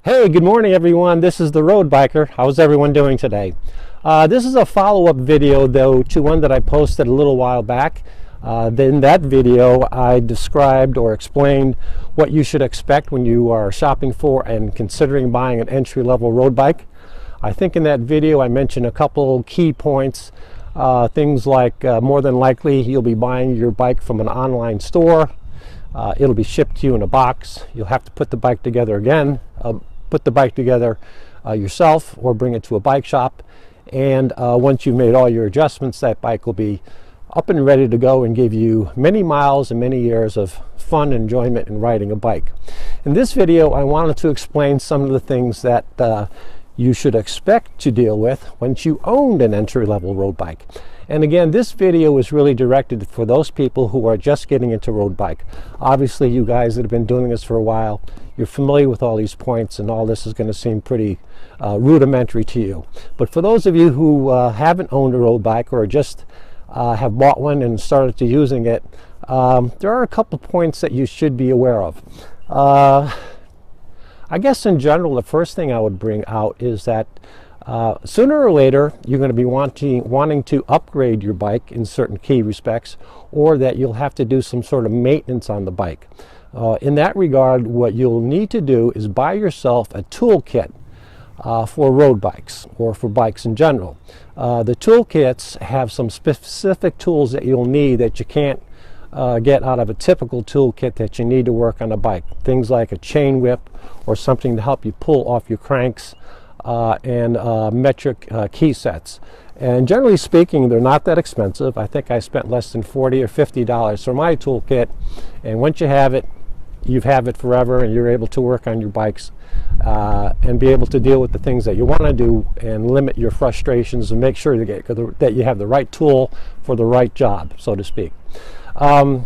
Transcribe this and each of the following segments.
Hey, good morning everyone. This is the Road Biker. How's everyone doing today? This is a follow-up video though to one that I posted a little while back. In that video I described or explained what you should expect when you are shopping for and considering buying an entry-level road bike. I think in that video I mentioned a couple key points. Things like more than likely you'll be buying your bike from an online store. It'll be shipped to you in a box. You'll have to put the bike together again. Put the bike together yourself or bring it to a bike shop, and once you've made all your adjustments, that bike will be up and ready to go and give you many miles and many years of fun and enjoyment in riding a bike. In this video I wanted to explain some of the things that you should expect to deal with once you owned an entry-level road bike. And again, this video is really directed for those people who are just getting into road bike. Obviously you guys that have been doing this for a while, you're familiar with all these points and all this is going to seem pretty rudimentary to you. But for those of you who haven't owned a road bike or just have bought one and started to using it, there are a couple points that you should be aware of. I guess in general the first thing I would bring out is that sooner or later you're going to be wanting to upgrade your bike in certain key respects, or that you'll have to do some sort of maintenance on the bike. In that regard, what you'll need to do is buy yourself a toolkit for road bikes or for bikes in general. The toolkits have some specific tools that you'll need that you can't get out of a typical toolkit that you need to work on a bike. Things like a chain whip or something to help you pull off your cranks, and metric key sets. And generally speaking, they're not that expensive. I think I spent less than $40 or $50 for my toolkit, and once you have it, you have it forever, and you're able to work on your bikes and be able to deal with the things that you want to do and limit your frustrations and make sure that you have the right tool for the right job, so to speak. And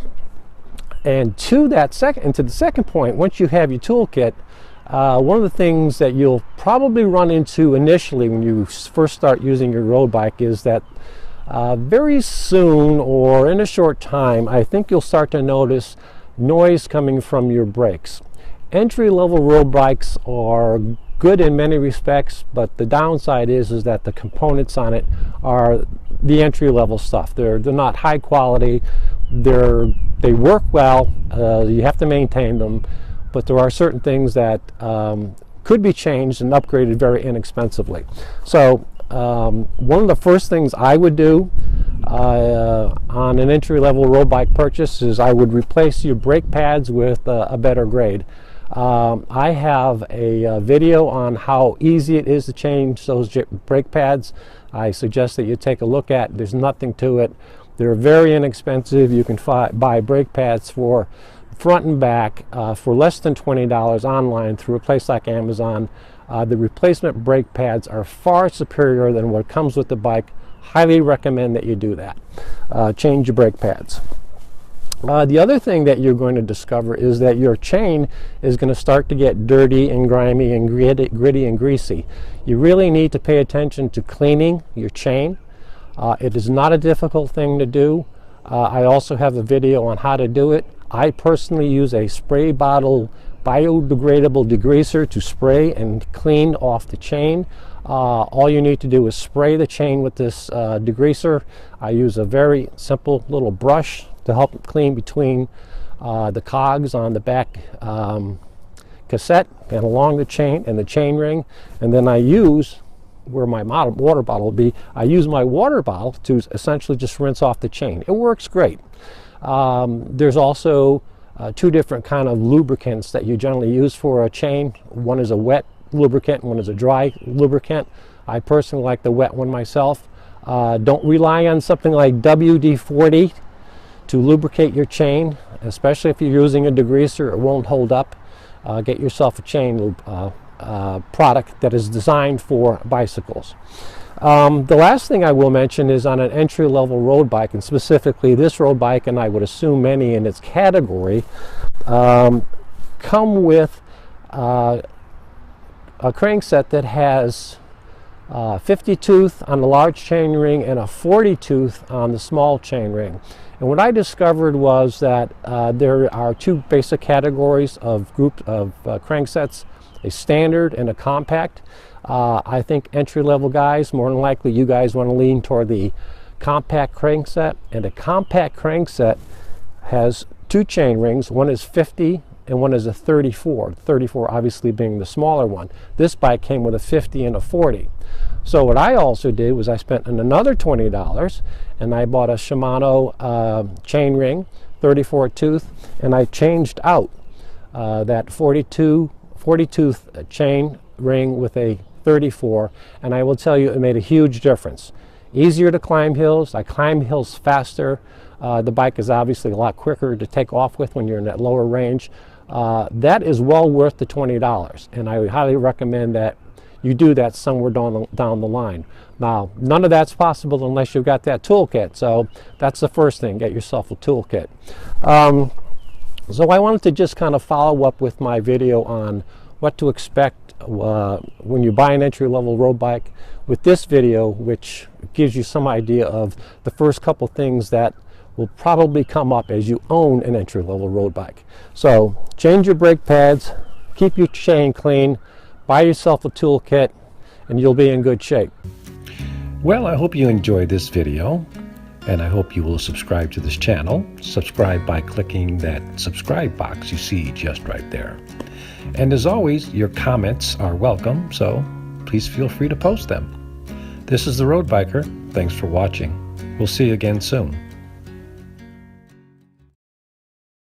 to the second point, once you have your toolkit, one of the things that you'll probably run into initially when you first start using your road bike is that very soon or in a short time, I think you'll start to notice noise coming from your brakes. Entry-level road bikes are good in many respects, but the downside is that the components on it are the entry-level stuff. They're not high quality. They work well. You have to maintain them. But there are certain things that could be changed and upgraded very inexpensively. So one of the first things I would do on an entry-level road bike purchase is I would replace your brake pads with a better grade. I have a video on how easy it is to change those brake pads. I suggest that you take a look at. There's nothing to it. They're very inexpensive. You can buy brake pads for front and back for less than $20 online through a place like Amazon. The replacement brake pads are far superior than what comes with the bike. Highly recommend that you do that. Change your brake pads. The other thing that you're going to discover is that your chain is going to start to get dirty and grimy and gritty and greasy. You really need to pay attention to cleaning your chain. It is not a difficult thing to do. I also have a video on how to do it. I personally use a spray bottle biodegradable degreaser to spray and clean off the chain. All you need to do is spray the chain with this degreaser. I use a very simple little brush to help clean between the cogs on the back cassette and along the chain and the chain ring. And then I use, where my water bottle will be, I use my water bottle to essentially just rinse off the chain. It works great. There's also two different kind of lubricants that you generally use for a chain. One is a wet lubricant and one is a dry lubricant. I personally like the wet one myself. Don't rely on something like WD-40 to lubricate your chain, especially if you're using a degreaser. It won't hold up. Get yourself a chain lube product that is designed for bicycles. The last thing I will mention is on an entry-level road bike, and specifically this road bike, and I would assume many in its category, come with a crankset that has 50 tooth on the large chain ring and a 40 tooth on the small chain ring. And what I discovered was that there are two basic categories of cranksets. a standard and a compact. I think entry-level guys, more than likely you guys want to lean toward the compact crankset, and a compact crankset has two chain rings. One is 50 and one is a 34. 34 obviously being the smaller one. This bike came with a 50 and a 40. So what I also did was I spent another $20 and I bought a Shimano chain ring, 34 tooth, and I changed out that 40 tooth chain ring with a 34, and I will tell you it made a huge difference. Easier to climb hills. I climb hills faster. The bike is obviously a lot quicker to take off with when you're in that lower range. That is well worth the $20, and I would highly recommend that you do that somewhere down the line. Now, none of that's possible unless you've got that toolkit, so that's the first thing, get yourself a toolkit. So I wanted to just kind of follow up with my video on what to expect when you buy an entry-level road bike with this video, which gives you some idea of the first couple things that will probably come up as you own an entry-level road bike. So change your brake pads, keep your chain clean, buy yourself a toolkit, and you'll be in good shape. Well, I hope you enjoyed this video, and I hope you will subscribe to this channel. Subscribe by clicking that subscribe box you see just right there. And as always, your comments are welcome, so please feel free to post them. This is The Road Biker. Thanks for watching. We'll see you again soon.